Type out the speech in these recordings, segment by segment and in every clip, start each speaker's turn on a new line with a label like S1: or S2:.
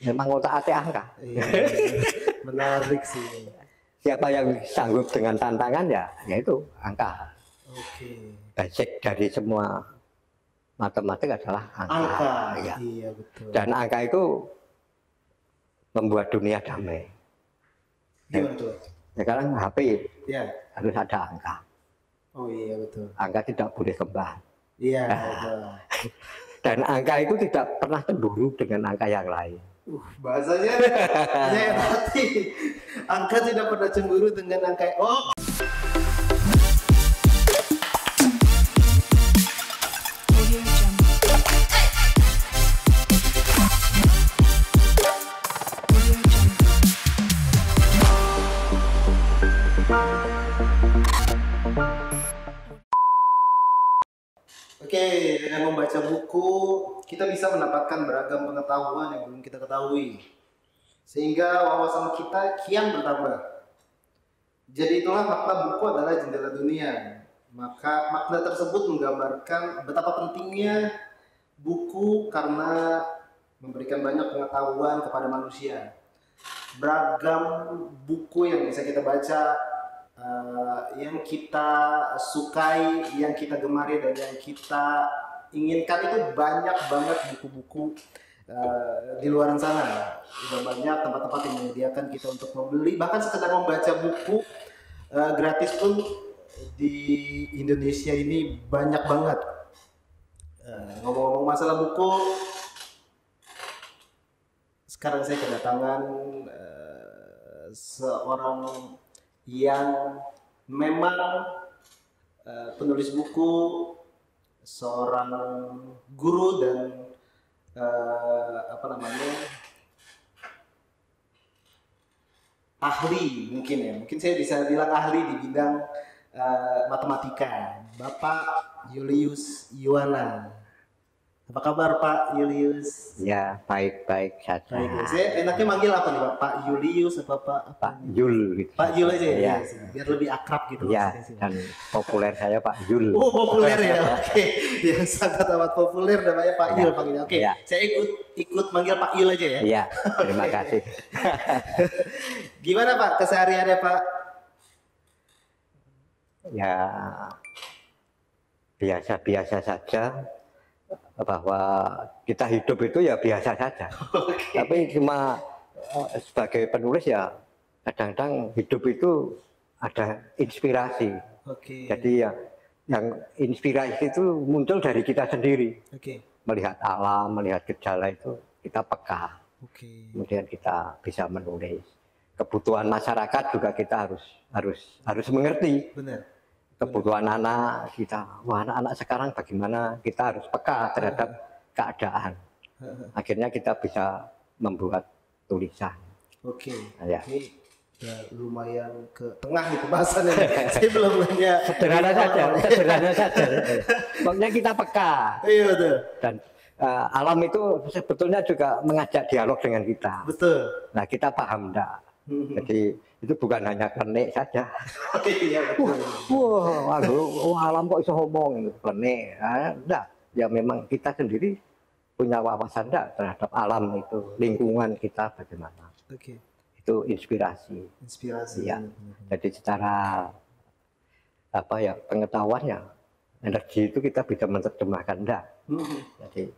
S1: memang otak-atik angka.
S2: Iya, menarik sih.
S1: Siapa yang sanggup dengan tantangan ya itu angka.
S2: Oke.
S1: Basic dari semua matematik adalah angka. Ya.
S2: Iya betul.
S1: Dan angka itu membuat dunia damai.
S2: Gimana tuh?
S1: Sekarang HP
S2: Ya.
S1: harus ada angka.
S2: Oh iya betul.
S1: Angka tidak boleh kembar.
S2: Iya betul.
S1: Dan angka itu tidak pernah cemburu dengan angka yang lain.
S2: Bahasanya saya hati. Angka tidak pernah cemburu dengan angka. Oh. Oke, dengan membaca buku, kita bisa mendapatkan beragam pengetahuan yang belum kita ketahui. Sehingga wawasan kita kian bertambah. Jadi itulah makna buku adalah jendela dunia. Maka makna tersebut menggambarkan betapa pentingnya buku karena memberikan banyak pengetahuan kepada manusia. Beragam buku yang bisa kita baca, yang kita sukai, yang kita gemari dan yang kita inginkan itu banyak banget buku-buku di luar sana. Sudah banyak tempat-tempat yang menyediakan kita untuk membeli, bahkan sekedar membaca buku gratis pun di Indonesia ini banyak banget. Ngomong-ngomong masalah buku, sekarang saya kedatangan seorang yang memang penulis buku, seorang guru dan ahli mungkin ya, mungkin saya bisa bilang ahli di bidang matematika, Bapak Julius Yuwana. Apa kabar Pak Julius?
S1: Ya, baik-baik saja.
S2: Baik, saya enaknya manggil apa nih Pak? Pak Julius apa Pak?
S1: Pak Jul gitu.
S2: Pak Jul aja ya,
S1: ya.
S2: biar lebih akrab gitu.
S1: Ya, dan populer saya Pak Jul.
S2: Oh populer ya, oke. Yang sangat amat populer namanya Pak Jul panggilnya. Oke,
S1: ya.
S2: Saya ikut manggil Pak Jul aja ya.
S1: Iya, terima kasih.
S2: Gimana Pak kesehariannya Pak?
S1: Ya, biasa-biasa saja. Bahwa kita hidup itu ya biasa saja. Okay. Tapi cuma sebagai penulis ya kadang-kadang hidup itu ada inspirasi.
S2: Okay.
S1: Jadi ya yang inspirasi itu muncul dari kita sendiri.
S2: Okay.
S1: Melihat alam, melihat gejala itu kita peka.
S2: Okay.
S1: Kemudian kita bisa menulis. Kebutuhan masyarakat juga kita harus mengerti.
S2: Benar.
S1: Kebutuhan anak kita, wah anak-anak sekarang bagaimana, kita harus peka terhadap keadaan. Akhirnya kita bisa membuat tulisan.
S2: Oke,
S1: ya.
S2: Ini ya, lumayan ke tengah nih pembahasannya. Saya belum nanya.
S1: Sederhana saja. Pokoknya kita peka.
S2: Iya betul.
S1: Dan alam itu sebetulnya juga mengajak dialog dengan kita.
S2: Betul.
S1: Nah kita paham enggak? Jadi itu bukan hanya klenik saja.
S2: Iya betul.
S1: Wah, alam kok bisa ngomong klenik. Enggak, ya memang kita sendiri punya wawasan enggak terhadap alam itu, lingkungan kita bagaimana.
S2: Oke.
S1: Itu inspirasi. Ya. Jadi secara pengetahuannya, energi itu kita bisa menerjemahkan enggak. Jadi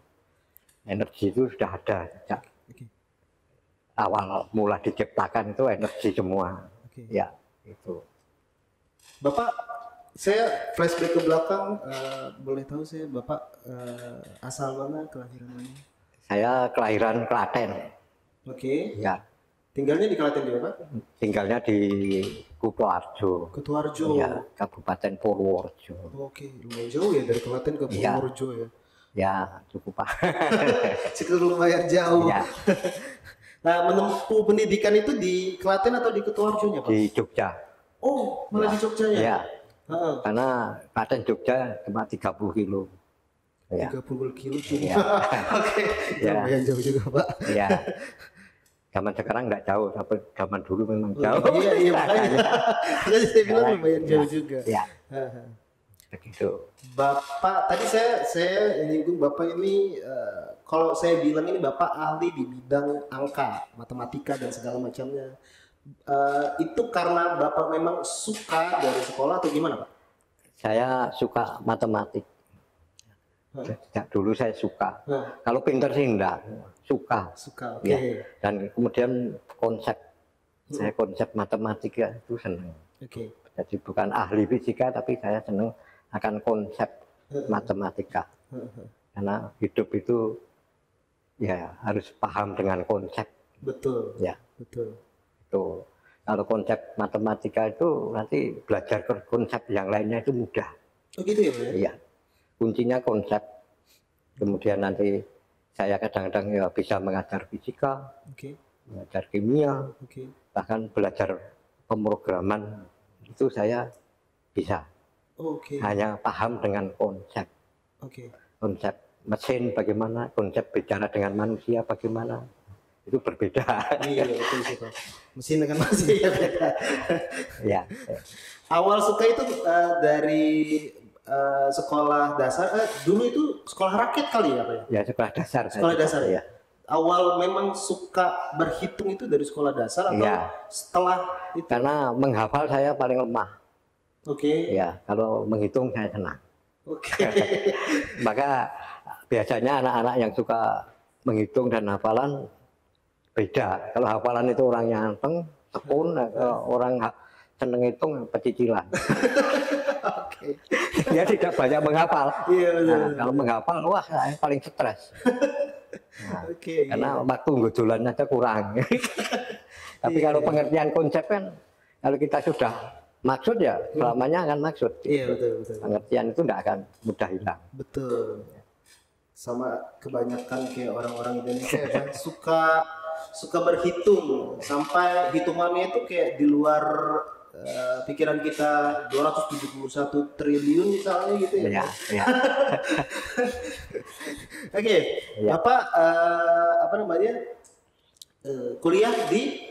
S1: energi itu sudah ada sejak awal mula diciptakan itu energi semua. Ya, itu.
S2: Bapak, saya flashback ke belakang, boleh tahu saya Bapak asal mana, kelahiran mana?
S1: Saya kelahiran Klaten.
S2: Oke.
S1: Ya.
S2: Tinggalnya di Klaten juga Pak?
S1: Tinggalnya di Kutoarjo.
S2: Kutoarjo.
S1: Ya, Kabupaten Purworejo.
S2: Oke, lumayan jauh ya dari Klaten ke Purworejo ya?
S1: Ya, cukup Pak.
S2: Cukup lumayan jauh.
S1: Ya.
S2: Nah, menempuh pendidikan itu di Klaten atau di Kutoarjo-nya, Pak?
S1: Di Jogja.
S2: Oh, malah di Jogja ya?
S1: Iya. Karena Klaten Jogja cuma 30 kilo.
S2: 30 kilo cuma.
S1: Ya.
S2: Oke, lumayan jauh juga, Pak.
S1: Iya. Zaman sekarang nggak jauh, tapi zaman dulu memang jauh.
S2: Iya, makanya. Makanya saya bilang lumayan jauh juga.
S1: Iya. begitu.
S2: Bapak tadi saya nyinggung Bapak ini kalau saya bilang ini Bapak ahli di bidang angka, matematika dan segala macamnya. Itu karena Bapak memang suka dari sekolah atau gimana Pak?
S1: Saya suka matematik. Sejak dulu saya suka. Kalau pinter sih enggak, suka.
S2: Suka, oke.
S1: Ya. Dan kemudian saya konsep matematika itu senang.
S2: Oke.
S1: Jadi bukan ahli fisika, tapi saya senang akan konsep matematika. Karena hidup itu ya harus paham dengan konsep.
S2: Betul.
S1: Ya.
S2: Betul.
S1: Itu. Kalau konsep matematika itu nanti belajar konsep yang lainnya itu mudah.
S2: Oh gitu ya Pak?
S1: Iya. Kuncinya konsep. Kemudian nanti saya kadang-kadang ya bisa mengajar fisika, mengajar kimia, bahkan belajar pemrograman itu saya bisa. Hanya paham dengan konsep. Konsep mesin bagaimana, konsep bicara dengan manusia bagaimana. Itu berbeda.
S2: Iya betul sih Pak. Mesin dengan manusia beda.
S1: Ya.
S2: Awal suka itu dari sekolah dasar. Dulu itu sekolah rakyat kali ya Pak?
S1: Ya sekolah dasar.
S2: Sekolah dasar
S1: ya.
S2: Awal memang suka berhitung itu dari sekolah dasar atau setelah itu?
S1: Karena menghafal saya paling lemah. Ya kalau menghitung saya senang. Maka biasanya anak-anak yang suka menghitung dan hafalan beda. Kalau hafalan itu orangnya anteng, tekun, orang seneng hitung pecicilan. Dia tidak banyak menghafal. Kalau menghafal, wah saya paling stres. Karena waktu nggojolan aja kurang. Tapi kalau pengertian konsep kan, kalau kita sudah maksud ya selamanya akan maksud.
S2: Betul.
S1: Pengertian itu tidak akan mudah hilang.
S2: Betul. Sama kebanyakan kayak orang-orang Indonesia kan suka berhitung sampai hitungannya itu kayak di luar pikiran kita, 271 triliun misalnya gitu ya. Oke. Bapak apa namanya? Kuliah di?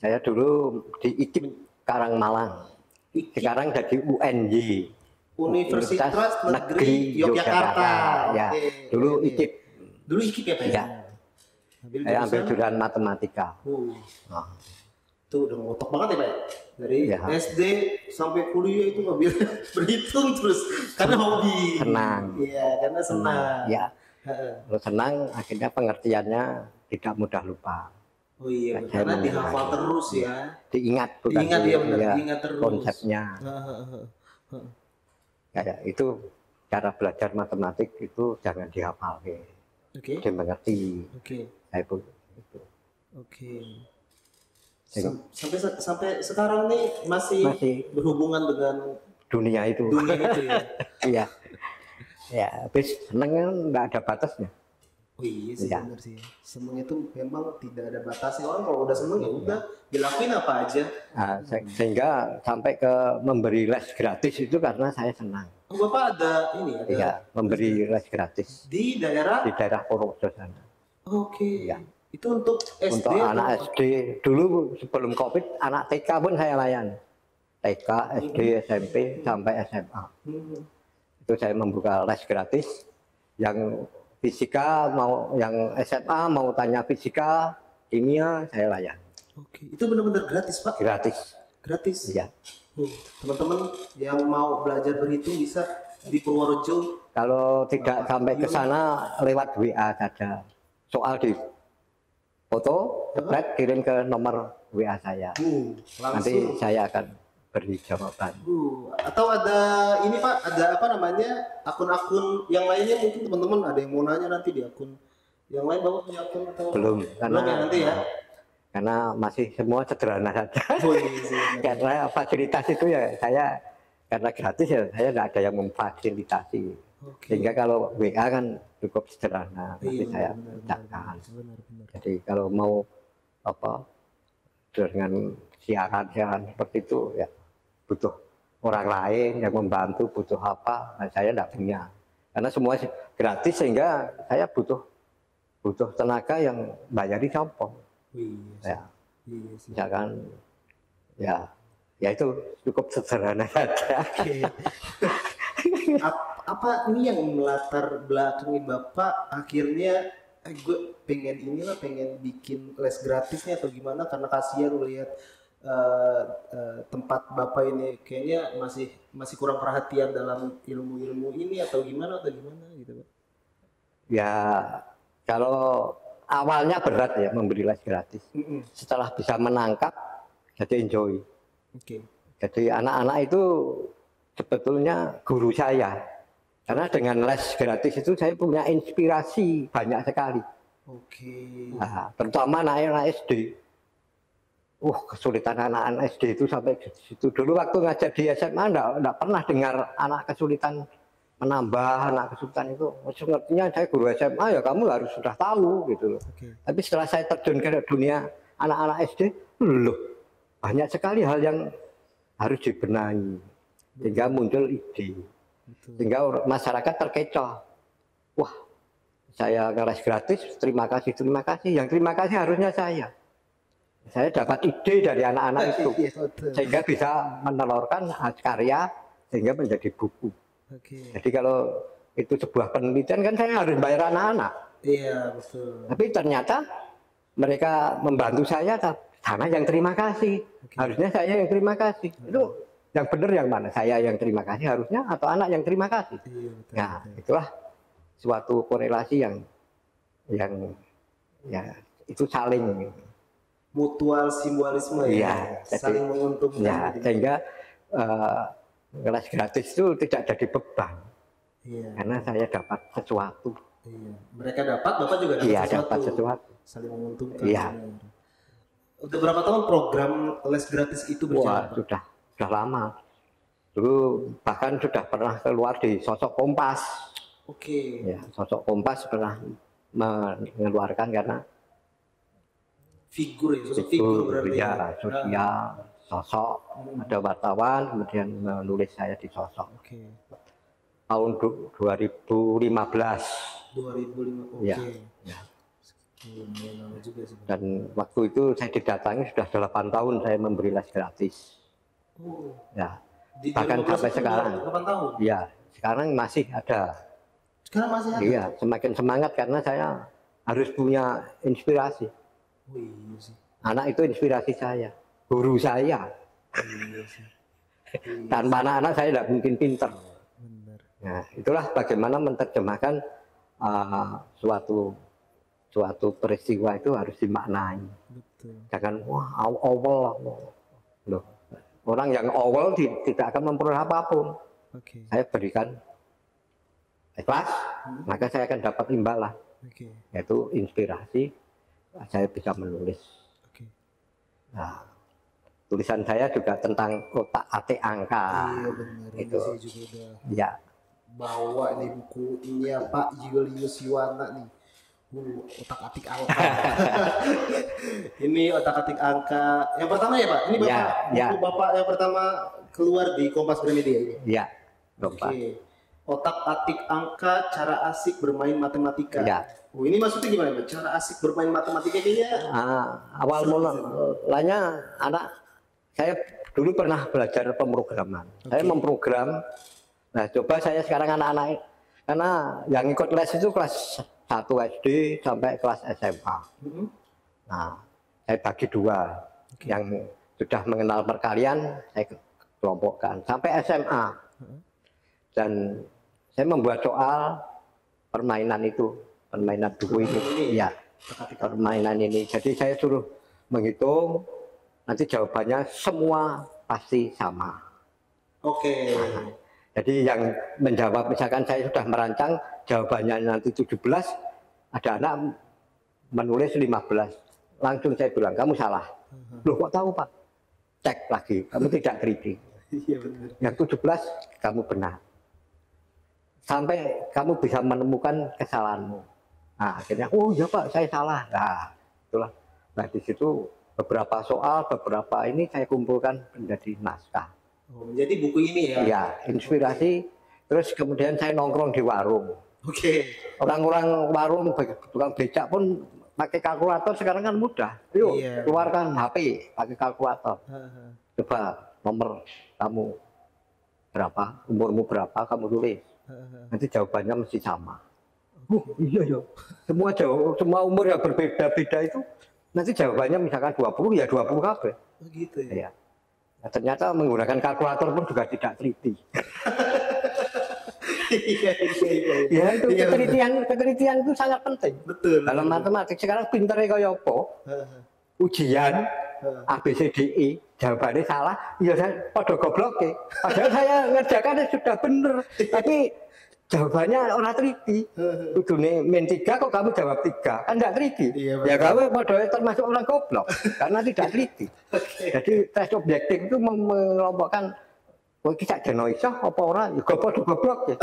S1: Saya dulu di IKIP Karangmalang. Sekarang jadi UNY.
S2: Universitas Negeri Yogyakarta.
S1: Ya. Dulu IKIP.
S2: Dulu IKIP ya Pak?
S1: Ya. Saya ambil jurusan matematika.
S2: Itu udah ngotok banget ya Pak? Dari SD sampai kuliah itu ngambil berhitung terus karena hobi.
S1: Senang.
S2: Iya, karena senang.
S1: Ya. Kalau senang akhirnya pengertiannya tidak mudah lupa.
S2: Oh iya, karena dihafal terus ya.
S1: Diingat bukan?
S2: Diingat ya benar, diingat terus.
S1: Konsepnya. Kayak itu cara belajar matematik itu jangan dihafal. Dimengerti. Itu.
S2: Sampai sekarang nih masih berhubungan dengan
S1: dunia itu.
S2: Ya.
S1: Iya. Ya, habis seneng kan nggak ada batasnya.
S2: Oh iya sih benar sih. Seneng itu memang tidak ada batasnya. Orang kalau udah seneng ya udah dilakuin apa aja.
S1: Nah, sehingga sampai ke memberi les gratis itu karena saya senang.
S2: Oh, Bapak ada ini ada?
S1: Iya, memberi les gratis.
S2: Di daerah?
S1: Di daerah Purworejo sana.
S2: Ya. Itu untuk SD?
S1: Untuk anak SD. Dulu sebelum COVID, anak TK pun saya layan. TK, SD, SMP, sampai SMA. Itu saya membuka les gratis. Yang fisika, yang SMA mau tanya fisika, kimia, saya layan.
S2: Itu benar-benar gratis Pak? Gratis?
S1: Iya.
S2: Teman-teman yang mau belajar berhitung bisa di Purworejo.
S1: Kalau tidak sampai ke sana, lewat WA saja. Soal di foto, kirim ke nomor WA saya. Nanti saya akan beri jawaban.
S2: Atau ada ini Pak, ada apa namanya akun-akun yang lainnya mungkin teman-teman ada yang mau nanya nanti di akun yang lain Bapak punya akun atau
S1: belum? Karena
S2: ya, nanti ya.
S1: Karena masih semua sederhana saja. Karena fasilitas itu ya saya karena gratis ya saya tidak ada yang memfasilitasi. Sehingga kalau WA kan cukup sederhana, nanti saya letakkan. Jadi kalau mau apa dengan siaran seperti itu ya butuh orang lain yang membantu, butuh apa, nah, saya tidak punya. Karena semua gratis sehingga saya butuh tenaga yang bayari sopo. Ya, misalkan ya itu cukup sederhana saja.
S2: Apa ini yang melatar belakangi Bapak akhirnya gue pengen bikin les gratisnya atau gimana karena kasihan lihat tempat Bapak ini kayaknya masih kurang perhatian dalam ilmu-ilmu ini atau gimana gitu Pak.
S1: Ya kalau awalnya berat ya memberi les gratis. Setelah bisa menangkap jadi enjoy.
S2: Oke.
S1: Jadi anak-anak itu sebetulnya guru saya. Karena dengan les gratis itu saya punya inspirasi banyak sekali.
S2: Oke.
S1: Nah, terutama anak-anak SD. Kesulitan anak-anak SD itu sampai ke situ. Dulu waktu ngajar di SMA enggak pernah dengar anak kesulitan menambah, anak kesulitan itu. Ngertinya saya guru SMA ya kamu harus sudah tahu gitu loh.
S2: Oke.
S1: Tapi setelah saya terjun ke dunia anak-anak SD, loh banyak sekali hal yang harus dibenahi. Sehingga muncul ide. Sehingga masyarakat terkecoh. Wah, saya ngeles gratis, terima kasih. Yang terima kasih harusnya saya. Saya dapat ide dari anak-anak itu, sehingga bisa menelurkan karya sehingga menjadi buku. Jadi kalau itu sebuah penelitian kan saya harus bayar anak-anak.
S2: Iya betul.
S1: Tapi ternyata mereka membantu saya, sana yang terima kasih. Harusnya saya yang terima kasih. Itu yang benar yang mana? Saya yang terima kasih harusnya atau anak yang terima kasih?
S2: Iya, betul,
S1: nah itulah suatu korelasi yang ya itu saling.
S2: Mutual simbolisme ya, saling menguntungkan.
S1: Ya, sehingga kelas gratis itu tidak jadi beban. Iya. Karena saya dapat sesuatu.
S2: Iya. Mereka dapat, Bapak juga dapat sesuatu.
S1: Dapat sesuatu.
S2: Saling menguntungkan.
S1: Iya.
S2: Udah berapa tahun program les gratis itu berjalan?
S1: Wah, sudah lama. Dulu bahkan sudah pernah keluar di Sosok Kompas.
S2: Oke.
S1: Ya, Sosok Kompas pernah mengeluarkan karena
S2: sosok figur berarti
S1: ya, sosial, sosok, ada wartawan, kemudian menulis saya di Sosok. Tahun 2015.
S2: Oke.
S1: Ya. Dan waktu itu saya didatangi sudah 8 tahun saya memberi les gratis. Ya. Bahkan sampai sekarang.
S2: 8 tahun?
S1: Ya, sekarang masih ada.
S2: Sekarang masih ada?
S1: Iya, semakin semangat karena saya harus punya inspirasi.
S2: Iya sih.
S1: Anak itu inspirasi saya, guru saya.
S2: Iya sih.
S1: Tanpa anak-anak saya tidak mungkin pinter.
S2: Benar.
S1: Nah, itulah bagaimana menerjemahkan suatu peristiwa itu harus dimaknai.
S2: Betul.
S1: Jangan awal loh. Orang yang awal tidak akan memperoleh apapun. Saya berikan ikhlas, maka saya akan dapat imbalan. Yaitu inspirasi. Saya bisa menulis. Nah, tulisan saya juga tentang otak-atik angka.
S2: Iya benar.
S1: Itu.
S2: Saya juga udah
S1: ya.
S2: Bawa nih buku ini ya Pak Julius Yuwana nih. Otak-atik angka. Ini otak-atik angka. Yang pertama ya Pak. Ini Bapak. Buku Bapak yang pertama keluar di Kompas Gramedia ini.
S1: Iya.
S2: Oke. Otak-atik angka, cara asik bermain matematika.
S1: Ya.
S2: Ini maksudnya gimana Pak? Cara asik bermain matematika kayaknya?
S1: Awal mulanya anak saya dulu pernah belajar pemrograman. Saya memprogram. Nah, coba saya sekarang anak-anak karena yang ikut les itu kelas 1 SD sampai kelas SMA. Nah, saya bagi 2. Yang sudah mengenal perkalian saya kelompokkan sampai SMA. Dan saya membuat soal permainan itu. Permainan buku ini, ya, permainan ini. Jadi saya suruh menghitung, nanti jawabannya semua pasti sama.
S2: Oke.
S1: Jadi yang menjawab, misalkan saya sudah merancang jawabannya nanti 17, ada anak menulis 15. Langsung saya bilang, kamu salah. Loh kok tahu Pak? Cek lagi, kamu tidak kritik.
S2: Iya benar.
S1: Yang 17, kamu benar. Sampai kamu bisa menemukan kesalahanmu. Nah, akhirnya, oh ya Pak, saya salah. Nah, itulah. Nah, di situ beberapa soal, beberapa ini saya kumpulkan menjadi naskah.
S2: Jadi buku ini ya?
S1: Iya, inspirasi. Terus kemudian saya nongkrong di warung. Orang-orang warung, tukang becak pun pakai kalkulator sekarang kan mudah. Yuk, keluarkan HP, pakai kalkulator. Coba nomor kamu berapa, umurmu berapa, kamu tulis. Nanti jawabannya mesti sama. Iya ya. Semua umur yang berbeda-beda itu nanti jawabannya misalkan 20 ya 20 kabeh.
S2: Oh gitu ya.
S1: Iya. Nah, ternyata menggunakan kalkulator pun juga tidak teliti. Ya itu ketelitian itu sangat penting.
S2: Betul.
S1: Dalam matematik sekarang pinternya kaya apa? Ujian ABCDE jawabannya salah, ya saya pada goblok ya. Padahal saya ngerjakan sudah bener, tapi jawabannya orang teliti. Kudune min 3 kok kamu jawab 3, kan tidak teliti. Ya kamu pada termasuk orang goblok karena tidak teliti. Jadi tes objektif itu mengelompokkan kita jeno iso apa ora ya goblok ya.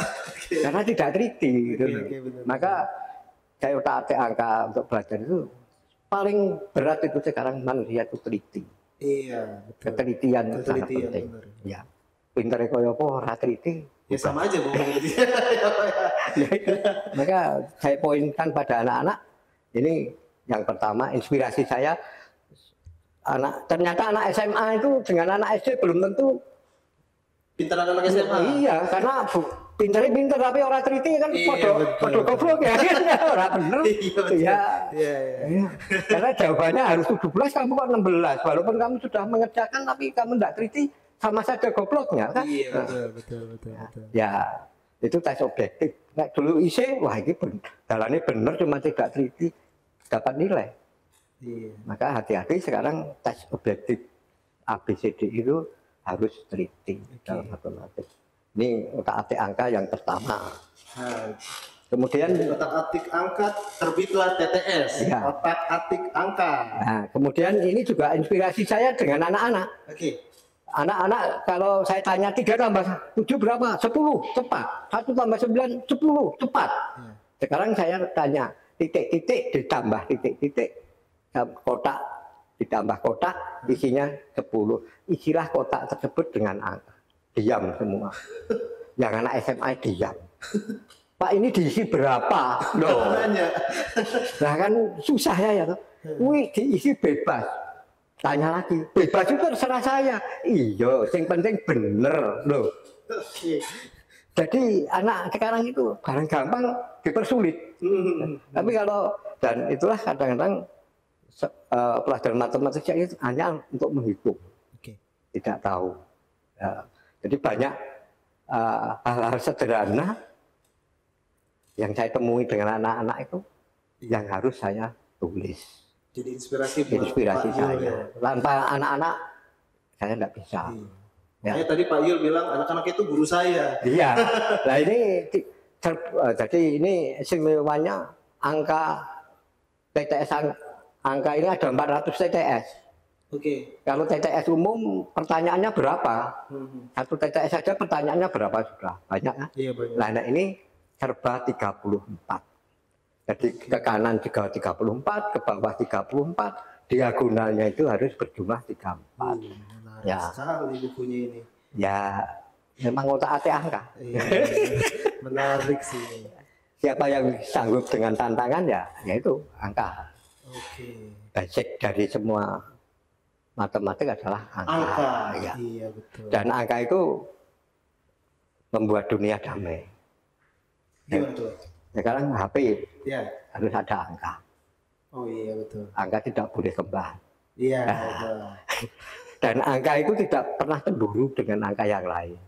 S1: Karena tidak teliti. Maka saya utak-atik angka untuk belajar itu paling berat itu sekarang manusia itu teliti.
S2: Iya, betul.
S1: Ketelitian itu sangat penting. Ya. Pintere kaya apa ora teliti.
S2: Ya sama aja bohong gitu.
S1: Maka saya poinkan pada anak-anak ini yang pertama inspirasi saya ternyata anak SMA itu dengan anak SD belum tentu
S2: pintar anak SMA.
S1: Iya, karena pinter tapi orang teliti kan podo goblok ya. Ora bener. Iya. Karena jawabannya harus 17 kamu kok 16. Walaupun kamu sudah mengerjakan tapi kamu tidak teliti sama saja gobloknya kan.
S2: Iya, betul.
S1: Ya, itu tes objektif. Nah, dulu isi wah ini jalannya bener cuma tidak teliti dapat nilai.
S2: Iya.
S1: Maka hati-hati sekarang tes objektif ABCD itu harus teliti dalam matematik. Ini otak-atik angka yang pertama. Kemudian
S2: otak-atik angka terbitlah TTS.
S1: Ya.
S2: Otak-atik angka.
S1: Nah, kemudian ini juga inspirasi saya dengan anak-anak.
S2: Oke.
S1: Anak-anak kalau saya tanya 3 tambah 7 berapa? 10, cepat. 1 tambah 9, 10, cepat. Sekarang saya tanya titik-titik ditambah titik-titik kotak ditambah kotak isinya 10. Isilah kotak tersebut dengan angka. Diam semua. Yang anak SMA diam. Pak ini diisi berapa? Loh. Nah kan susah ya tuh. Wih diisi bebas. Tanya lagi, bebas itu terserah saya. Iya, yang penting bener loh. Jadi anak sekarang itu barang gampang dipersulit. Tapi kalau dan itulah kadang-kadang pelajaran matematika itu hanya untuk menghitung, tidak tahu. Ya, jadi banyak hal-hal sederhana yang saya temui dengan anak-anak itu yang harus saya tulis.
S2: Jadi inspirasi
S1: saya. Tanpa anak-anak saya tidak bisa.
S2: Ya. Tadi Pak Yul bilang anak-anak itu guru saya.
S1: Iya. Nah ini jadi ini istimewanya angka TTS angka ini ada 400 TTS.
S2: Oke.
S1: Kalau TTS umum pertanyaannya berapa? Satu TTS saja pertanyaannya berapa sudah? Banyak kan?
S2: Iya banyak.
S1: Nah ini serba 34. Jadi ke kanan juga 34, ke bawah 34, diagonalnya itu harus berjumlah 34.
S2: Menarik sekali bukunya ini.
S1: Ya, memang otak-atik angka.
S2: Menarik sih.
S1: Siapa yang sanggup dengan tantangan ya itu angka. Basic dari semua matematik adalah angka. Ya.
S2: Iya betul.
S1: Dan angka itu membuat dunia damai.
S2: Iya betul.
S1: Sekarang HP
S2: ya.
S1: Harus ada angka.
S2: Oh iya betul.
S1: Angka tidak boleh kembar.
S2: Iya betul.
S1: Dan angka itu tidak pernah cemburu dengan angka yang lain.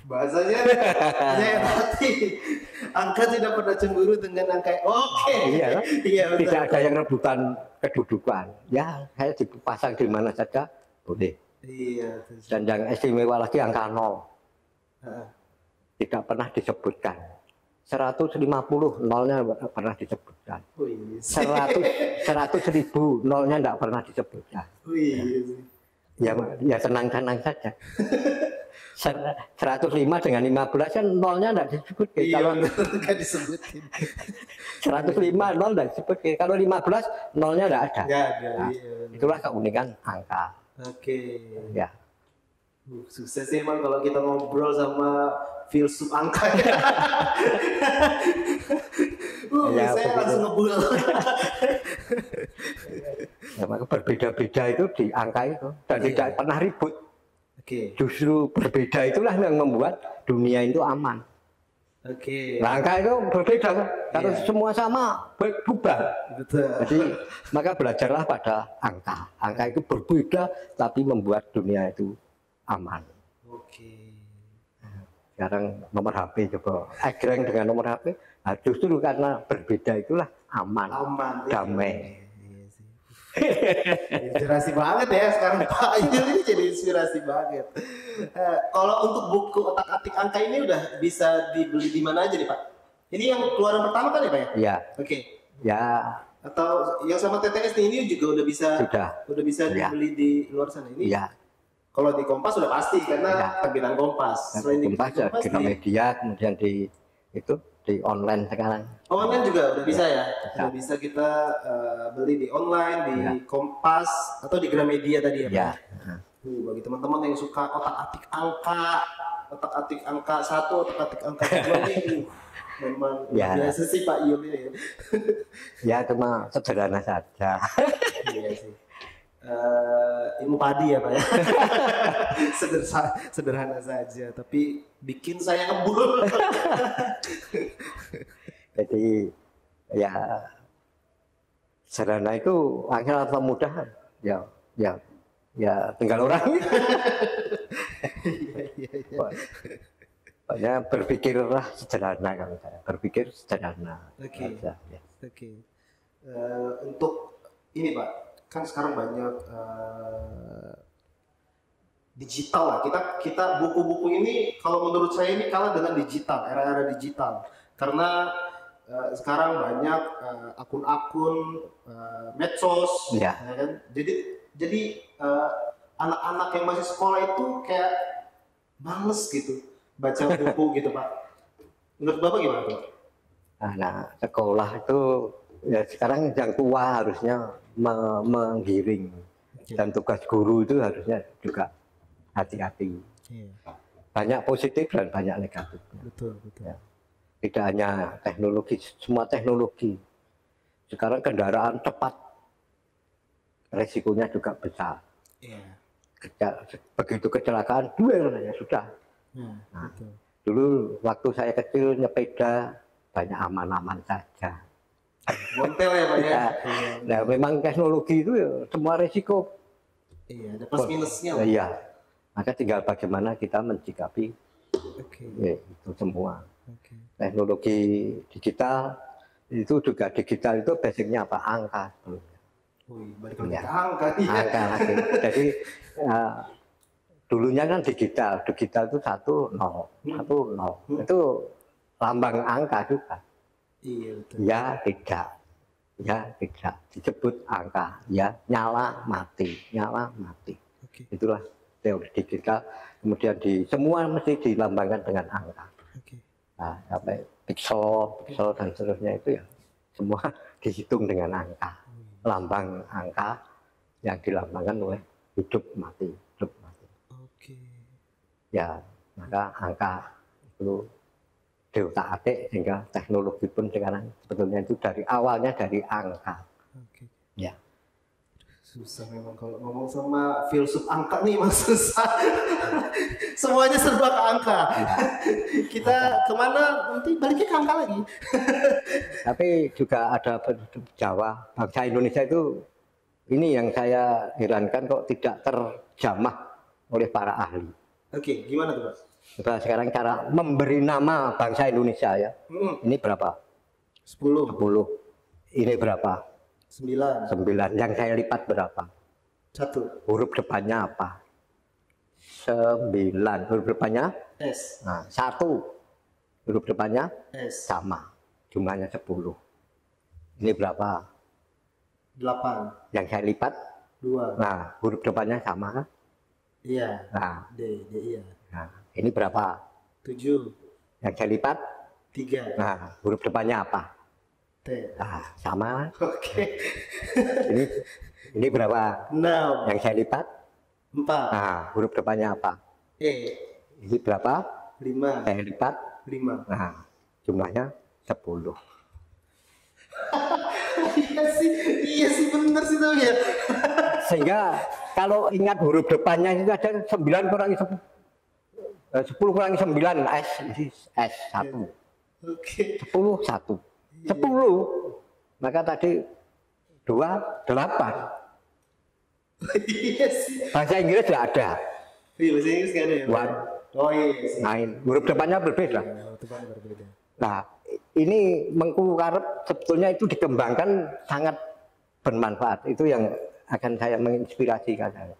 S2: Bahasanya saya hati. Angka tidak pernah cemburu dengan angka. Oke.
S1: Iya,
S2: iya betul.
S1: Tidak ada yang rebutan kedudukan. Ya, saya dipasang di mana saja boleh.
S2: Iya.
S1: Dan yang istimewa lagi angka 0. Tidak pernah disebutkan. 150 nolnya pernah disebutkan. 100.000 nolnya tidak pernah disebutkan. Ya tenang-tenang saja. 105 dengan 15 kan nolnya tidak disebutkan.
S2: Iya,
S1: kalau
S2: nggak disebutin.
S1: 105 nol tidak disebutkan. Kalau 15 nolnya tidak ada.
S2: Nggak ada.
S1: Nah,
S2: iya.
S1: Itulah keunikan angka.
S2: Oke.
S1: Ya.
S2: Sukses sih emang kalau kita ngobrol sama filsuf angka.
S1: Ya,
S2: saya langsung ngebul.
S1: Ya, maka berbeda-beda itu di angka itu dan tidak pernah ribut.
S2: Oke.
S1: Justru berbeda itulah yang membuat dunia itu aman.
S2: Oke.
S1: Nah, angka itu berbeda kan? Kalau
S2: Iya.
S1: semua sama, bubar.
S2: Betul.
S1: Jadi maka belajarlah pada angka. Angka itu berbeda tapi membuat dunia itu aman.
S2: Oke.
S1: Sekarang nomor HP coba egreng dengan nomor HP, nah justru karena berbeda itulah aman,
S2: Aman.
S1: damai.
S2: Iya sih. Inspirasi banget ya sekarang Pak Yul ini jadi inspirasi banget. Kalau untuk buku otak-atik angka ini udah bisa dibeli di mana aja nih Pak? Ini yang keluaran pertama kan ya Pak ya?
S1: Iya.
S2: Oke.
S1: Ya,
S2: Atau yang sama TTS ini juga udah bisa
S1: Sudah. Ya.
S2: dibeli di luar sana ini.
S1: iya.
S2: Kalau di Kompas sudah pasti karena
S1: Ya.
S2: terbitan Kompas. Selain di
S1: Kompas ya
S2: Kompas
S1: di media, kemudian di itu di online sekarang.
S2: online juga udah bisa ya.
S1: Bisa.
S2: Udah bisa kita beli di online di
S1: Ya.
S2: Kompas atau di Gramedia tadi ya Pak.
S1: Ya.
S2: Bagi teman-teman yang suka otak-atik angka 1, otak-atik angka 2 ini memang
S1: Ya.
S2: biasa sih Pak Yul ini.
S1: Ya cuma sederhana saja.
S2: Iya sih. Ilmu padi ya Pak ya. Sederhana saja tapi bikin saya ngebul.
S1: Jadi ya sederhana itu akhirnya apa mudah ya tinggal orang.
S2: Iya.
S1: Pokoknya berpikirlah sederhana kalau saya berpikir sederhana.
S2: Oke.
S1: Saja, ya.
S2: Oke. Untuk ini Pak, kan sekarang banyak digital lah. Kita buku-buku ini kalau menurut saya ini kalah dengan digital, era-era digital. Karena sekarang banyak akun-akun medsos,
S1: Ya.
S2: ya kan? Jadi anak-anak yang masih sekolah itu kayak males gitu baca buku gitu Pak. Menurut Bapak gimana Pak?
S1: Nah, sekolah itu ya sekarang yang tua harusnya menggiring dan tugas guru itu harusnya juga hati-hati.
S2: Iya,
S1: Banyak positif dan banyak negatif.
S2: betul.
S1: Ya. Tidak hanya teknologi, semua teknologi. Sekarang kendaraan cepat, resikonya juga besar.
S2: Iya.
S1: Begitu kecelakaan, duel ya sudah.
S2: Nah, betul.
S1: Dulu waktu saya kecil nyepeda banyak aman-aman saja.
S2: Montel ya Pak ya.
S1: Ya. Nah, memang teknologi itu ya, semua resiko.
S2: Iya, ada plus minusnya. Pak.
S1: Iya. Maka tinggal bagaimana kita mencikapi
S2: Oke.
S1: ya, itu semua.
S2: Oke.
S1: Teknologi digital itu juga digital itu basicnya apa? Angka sebelumnya.
S2: Wih, balik lagi
S1: Ya.
S2: ke angka nih.
S1: Angka lagi. Jadi dulunya kan digital itu 1-0. Itu lambang angka juga.
S2: Iya betul.
S1: Ya tidak disebut angka, ya nyala mati.
S2: Oke.
S1: Itulah teori digital. Kemudian semua mesti dilambangkan dengan angka.
S2: Oke.
S1: Nah, sampai pixel dan seterusnya itu ya semua dihitung dengan angka. Lambang angka yang dilambangkan oleh hidup mati.
S2: Oke.
S1: Ya, maka angka itu diotak-atik sehingga teknologi pun sekarang sebetulnya itu dari awalnya dari angka.
S2: Oke.
S1: Ya.
S2: Susah memang kalau ngomong sama filsuf angka nih emang susah. Semuanya serba ke angka. Kita kemana nanti baliknya ke angka lagi.
S1: Tapi juga ada Jawa, bangsa Indonesia itu ini yang saya herankan kok tidak terjamah oleh para ahli.
S2: Oke, gimana tuh Pak?
S1: Coba sekarang cara memberi nama bangsa Indonesia ya. Ini berapa?
S2: 10.
S1: 10. Ini berapa?
S2: 9.
S1: 9. Yang saya lipat berapa?
S2: 1.
S1: Huruf depannya apa? 9. Huruf depannya?
S2: S.
S1: Nah, 1. Huruf depannya?
S2: S.
S1: Sama. Jumlahnya 10. Ini berapa?
S2: 8.
S1: Yang saya lipat?
S2: 2.
S1: Nah, huruf depannya sama kan?
S2: Iya.
S1: Nah,
S2: iya.
S1: nah, ini berapa?
S2: 7.
S1: Yang saya lipat?
S2: 3.
S1: Nah, huruf depannya apa?
S2: T.
S1: Nah, sama.
S2: Oke.
S1: Ini berapa?
S2: 6.
S1: Yang saya lipat?
S2: 4.
S1: Nah, huruf depannya apa?
S2: E.
S1: Ini berapa?
S2: 5.
S1: Saya lipat?
S2: 5.
S1: Nah, jumlahnya 10.
S2: Iya sih bener sih tuh ya.
S1: Sehingga kalau ingat huruf depannya itu ada 9 kurangi 10, 10 kurangi 9 S 1.
S2: Oke.
S1: 10 1. 10. Maka tadi 2 8.
S2: Iya sih.
S1: Bahasa Inggris tidak ada.
S2: Iya, bahasa Inggris nggak ada ya?
S1: One.
S2: Oh iya sih.
S1: Huruf depannya berbeda.
S2: Depan berbeda.
S1: Nah, ini Mengku Karep sebetulnya itu dikembangkan sangat bermanfaat. Itu yang akan saya menginspirasi katanya.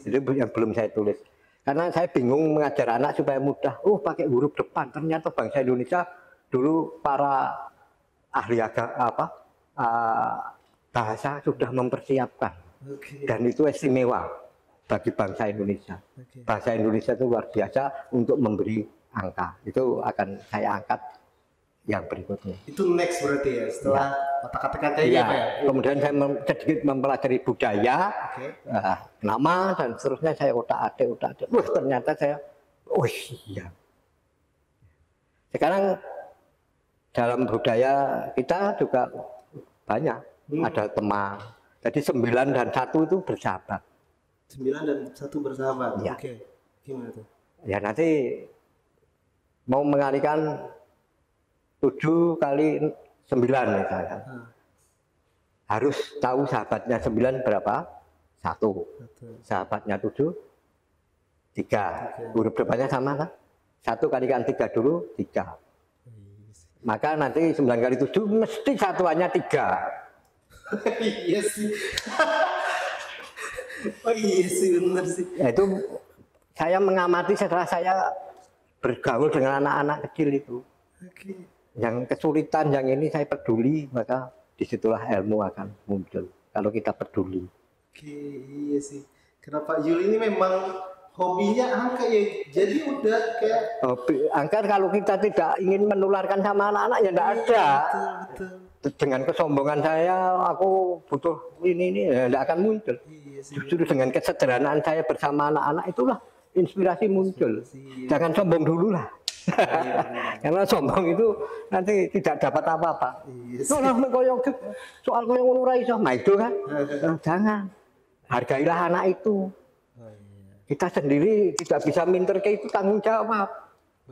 S1: Jadi yang belum saya tulis. Karena saya bingung mengajar anak supaya mudah. Oh, pakai huruf depan. Ternyata bangsa Indonesia dulu para ahli bahasa sudah mempersiapkan. Dan itu istimewa bagi bangsa Indonesia. Bahasa Indonesia itu luar biasa untuk memberi angka. Itu akan saya angkat yang berikutnya.
S2: Itu next berarti ya, setelah otak-atik angka
S1: ya,
S2: apa ya?
S1: Kemudian saya sedikit mempelajari budaya, nama dan seterusnya saya otak-atik. Wah, ternyata saya, oh iya. Sekarang dalam budaya kita juga banyak, ada teman. Jadi 9 dan 1 itu bersahabat.
S2: 9 dan 1 bersahabat.
S1: Ya.
S2: Oke. Gimana tuh?
S1: Ya nanti mau mengalikan 7 kali 9 misalkan. Harus tahu sahabatnya 9 berapa? 1. Sahabatnya 7, 3. Huruf depannya sama kan? 1 kalikan 3 dulu, 3. Maka nanti 9 kali 7 mesti satuannya 3.
S2: Iya sih. Oh iya sih, benar sih.
S1: Ya, itu saya mengamati setelah saya bergaul dengan anak-anak kecil itu. Yang kesulitan, yang ini saya peduli, maka disitulah ilmu akan muncul. Kalau kita peduli.
S2: Oke, iya sih. Kenapa Yul ini memang hobinya angka ya? Jadi udah kayak
S1: angka kalau kita tidak ingin menularkan sama anak-anak ya tidak ada.
S2: Betul.
S1: Dengan kesombongan saya, aku butuh ini ya tidak akan muncul.
S2: Iya sih.
S1: Justru dengan kesederhanaan saya bersama anak-anak itulah inspirasi muncul. Jangan sombong dulu lah. Karena sombong itu nanti tidak dapat apa-apa. Soal koyo ngono ora iso, itu kan. Jangan. Hargailah anak itu. Kita sendiri tidak bisa minterke itu tanggung jawab.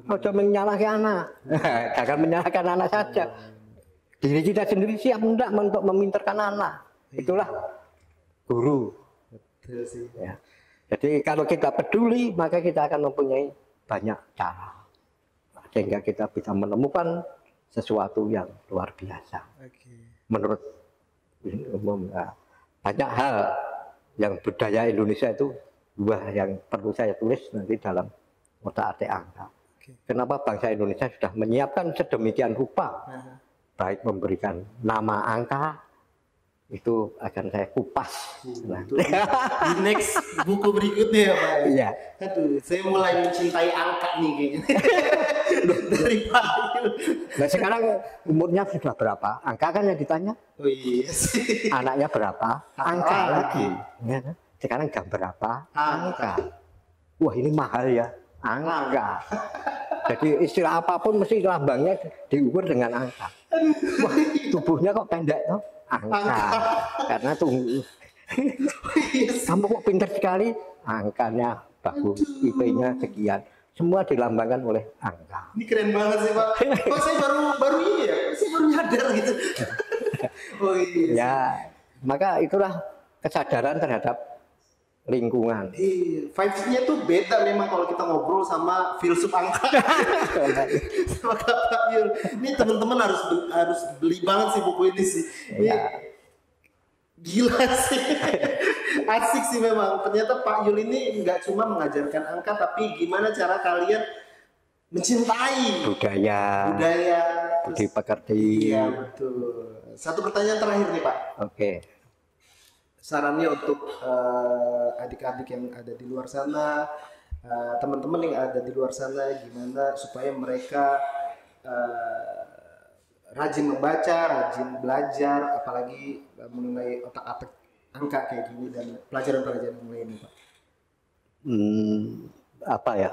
S1: Ojo menyalahkan anak. Jangan menyalahkan anak saja. Diri kita sendiri siap enggak untuk meminterkan anak. Itulah guru.
S2: Betul sih.
S1: Ya. Jadi kalau kita peduli, maka kita akan mempunyai banyak cara. Sehingga kita bisa menemukan sesuatu yang luar biasa. Menurut umum, banyak hal yang budaya Indonesia itu yang perlu saya tulis nanti dalam otak-atik angka. Kenapa bangsa Indonesia sudah menyiapkan sedemikian rupa, baik memberikan nama angka, itu akan saya kupas.
S2: Di next buku berikutnya ya Pak.
S1: Iya.
S2: Aduh, saya mulai mencintai angka nih kayaknya. Dari Pak Yul.
S1: Nah sekarang umurnya sudah berapa? Angka kan yang ditanya.
S2: Oh iya sih.
S1: Anaknya berapa? Angka lagi. Ya, sekarang jam berapa? Angka. Wah ini mahal ya. Angka. Jadi istilah apapun mesti lambangnya diukur dengan angka. Wah tubuhnya kok pendek toh? Angka. Karena tunggu. Kamu kok pintar sekali? Angkanya bagus. IP-nya sekian. Semua dilambangkan oleh angka.
S2: Ini keren banget sih Pak. Kok saya baru ini ya? Saya baru nyadar gitu. Oh iya.
S1: Ya, maka itulah kesadaran terhadap lingkungan.
S2: Vibes-nya tuh beda memang kalau kita ngobrol sama filsuf angka. Sama Pak Yul. Ini teman-teman harus beli banget sih buku ini sih. Ini gila sih. Asik sih memang. Ternyata Pak Yul ini nggak cuma mengajarkan angka, tapi gimana cara kalian mencintai
S1: budaya, budi pekerti.
S2: Iya betul. Satu pertanyaan terakhir nih Pak.
S1: Oke.
S2: Sarannya untuk adik-adik yang ada di luar sana, teman-teman yang ada di luar sana, gimana supaya mereka rajin membaca, rajin belajar, apalagi mengenai otak-atik angka kayak gini dan pelajaran-pelajaran yang lainnya, Pak.
S1: Apa ya?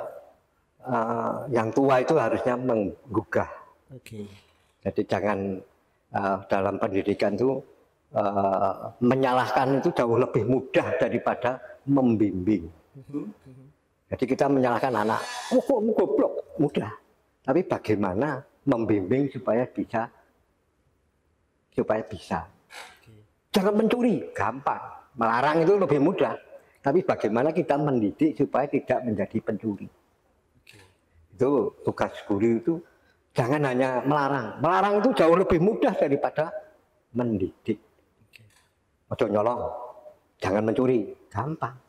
S1: Yang tua itu harusnya menggugah. Jadi jangan dalam pendidikan itu menyalahkan itu jauh lebih mudah daripada membimbing. Jadi kita menyalahkan anak, oh kok kamu goblok, mudah. Tapi bagaimana membimbing supaya bisa. Jangan mencuri, gampang. Melarang itu lebih mudah. Tapi bagaimana kita mendidik supaya tidak menjadi pencuri. Itu tugas guru itu, jangan hanya melarang. Melarang itu jauh lebih mudah daripada mendidik. Ojo nyolong, jangan mencuri, gampang.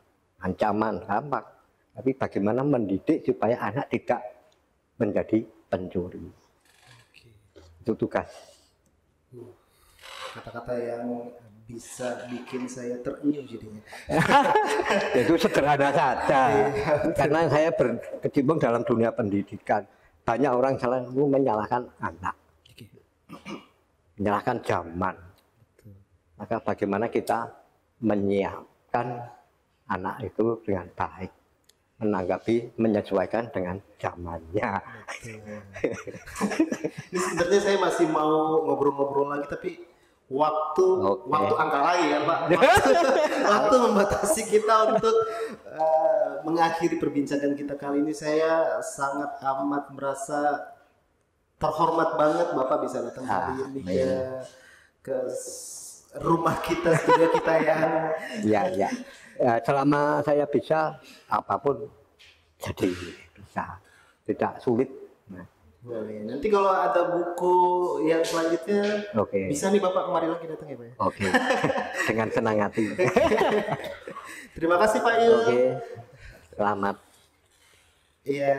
S1: Ancaman, gampang. Tapi bagaimana mendidik supaya anak tidak menjadi pencuri. Itu tugas.
S2: Kata-kata yang bisa bikin saya terenyuh jadinya.
S1: Itu sederhana saja. Karena saya berkecimpung dalam dunia pendidikan. Banyak orang selalu menyalahkan anak. Menyalahkan zaman. Maka bagaimana kita menyiapkan anak itu dengan baik. Menanggapi, menyesuaikan dengan zamannya.
S2: Ini sebenarnya saya masih mau ngobrol-ngobrol lagi, tapi waktu angka lagi ya Pak. Waktu membatasi kita untuk mengakhiri perbincangan kita kali ini. Saya sangat amat merasa terhormat banget Bapak bisa datang hari ini ke rumah kita, studio kita yang
S1: ya. Selama saya bisa, apapun jadi bisa, tidak sulit. Nah.
S2: Boleh. Nanti kalau ada buku yang selanjutnya, bisa nih Bapak kemari lagi datang ya Pak ya?
S1: Oke, dengan senang hati.
S2: Terima kasih Pak Yul.
S1: Oke, selamat.
S2: Iya.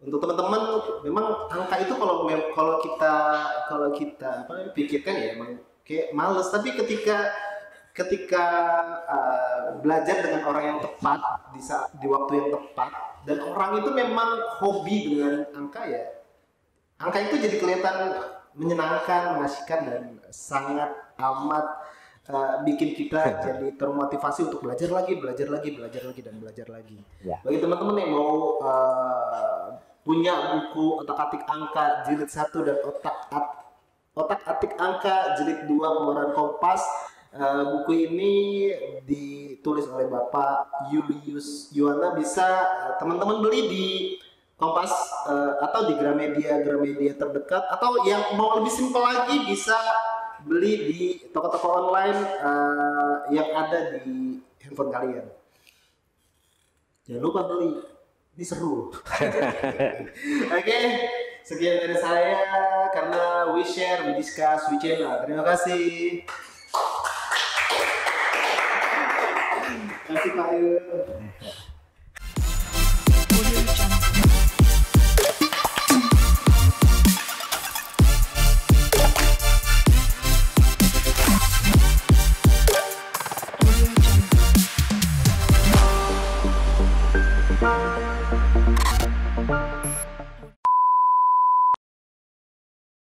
S2: Untuk teman-teman, memang angka itu kalau kita pikirkan ya emang kayak males. Tapi ketika belajar dengan orang yang tepat di waktu yang tepat, dan orang itu memang hobi dengan angka ya, angka itu jadi kelihatan menyenangkan, mengasihkan, dan sangat amat bikin kita jadi termotivasi untuk belajar lagi ya. Bagi teman-teman yang mau punya buku otak-atik angka jilid 1 dan otak-atik angka jilid 2 Keluaran Kompas, buku ini ditulis oleh Bapak Julius Yuwana. Bisa teman-teman beli di Kompas atau di Gramedia terdekat, atau yang mau lebih simpel lagi bisa beli di toko-toko online yang ada di handphone kalian. Jangan lupa beli, ini seru. Oke, sekian dari saya, karena we share, we discuss, we change. Terima kasih. Terima kasih Pak Yul.
S3: Audio Jungle.